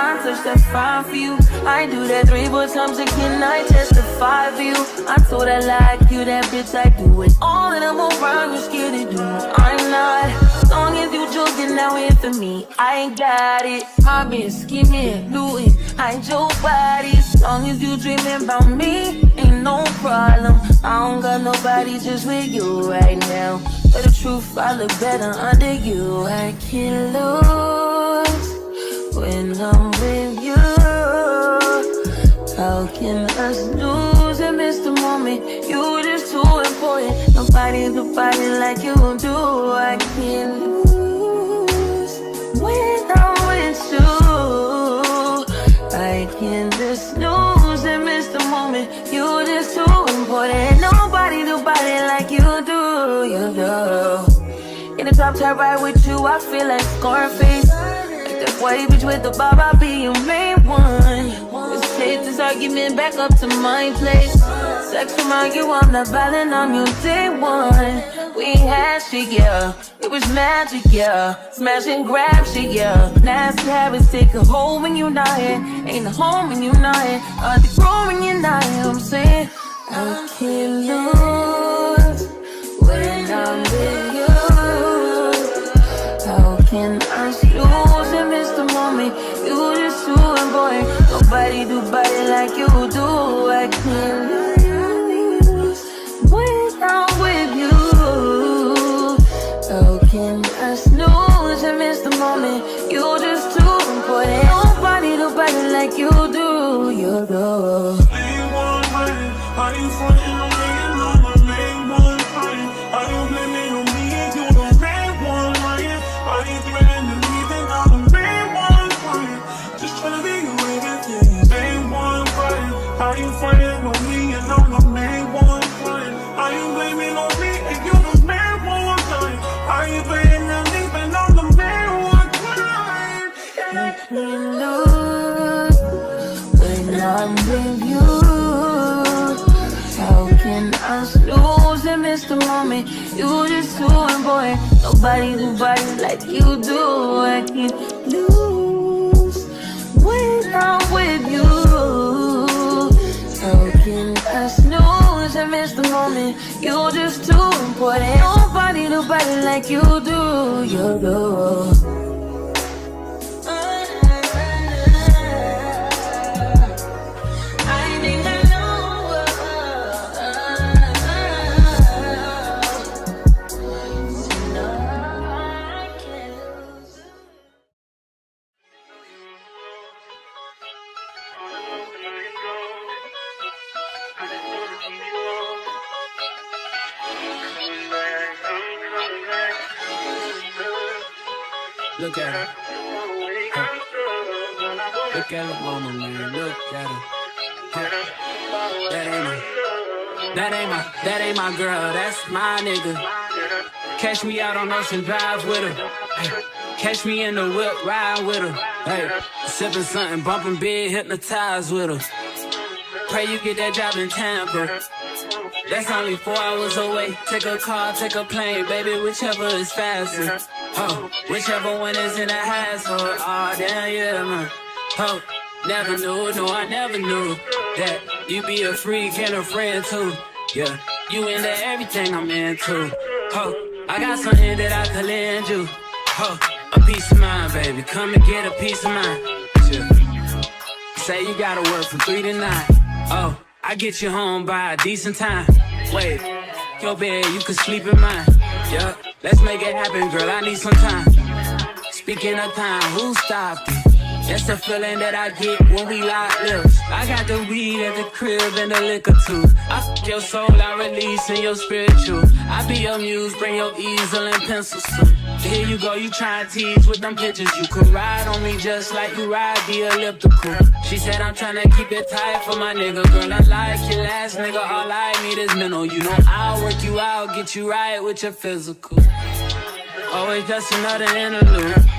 I touch that fine for you. I do that 3-4 times again, I testify for you. I told her like you, that bitch, I do it. All that I'm around, you scared to do. I'm not. As long as you joking, now in for me, I ain't got it. My bitch scheming, looting, hide your body. As long as you dreaming about me, ain't no problem. I don't got nobody just with you right now. But the truth, I look better under you. I can't lose when I'm with you. How can us lose and miss the moment? You just too important. Nobody do body like you do. I can't lose when I'm with you. I can't just lose and miss the moment. You just too important. Nobody do body like you do. You do. In the top tier ride with you, I feel like Scarface. Like that white bitch with the bob, I'll be your main one. Let's take this argument back up to my place. Sex remind you I'm not violent, I'm your day one. We had shit, yeah. It was magic, yeah. Smash and grab shit, yeah. Nasty habits take a hold when you're not here. Ain't a home when you're not here. They grow when you're not here, I'm saying. I can't lose when I'm with you. How can I lose and miss the moment? You just too important. Nobody do body like you do. I can't lose when I'm with you. How can I snooze and miss the moment? You just too important. Nobody do body like you do. You do. Are you frontin' on me and I'm the main one crying? Are you blaming on me and you the main one lying? Are you threatening to leave and I'm the main one crying? Just tryna be your everything, main one crying. Are you frontin' on me and I'm the main one crying? Are you blaming on me and you the main one crying? Are you threatening to leave and I'm the main one crying? I can't lose when I'm with you. How can I lose and miss the moment? You just too important. Nobody do body like you do. I can't lose when I'm with you. How can I snooze and miss the moment? You just too important. Nobody do body like you do. You do. Look at her. Look at her mama, man. Look at her. That ain't my girl. That's my nigga. Catch me out on Ocean Drive with her. Hey. Catch me in the whip, ride with her. Hey. Sipping something, bumping big, hypnotized with her. Pray you get that job in Tampa. That's only 4 hours away. Take a car, take a plane, baby, whichever is faster. Oh, whichever one is in the hassle. Oh, damn, yeah, man. Oh, never knew, no, I never knew that you be a freak and a friend too. Yeah, you into everything I'm into. Oh, I got something that I could lend you. Oh, a peace of mind, baby. Come and get a peace of mind. Yeah. Say you gotta work from 3 to 9. Oh, I get you home by a decent time. Wait, your bed, you can sleep in mine. Yeah, let's make it happen, girl, I need some time. Speaking of time, who stopped it? That's the feeling that I get when we lock lips. I got the weed at the crib and the liquor too. I fuck your soul, I release in your spiritual. I be your muse, bring your easel and pencils too. Here you go, you try and tease with them pictures. You could ride on me just like you ride the elliptical. She said I'm tryna keep it tight for my nigga. Girl, I like your last nigga, all I need is mental. You know I'll work you out, get you right with your physical. Always just another interlude.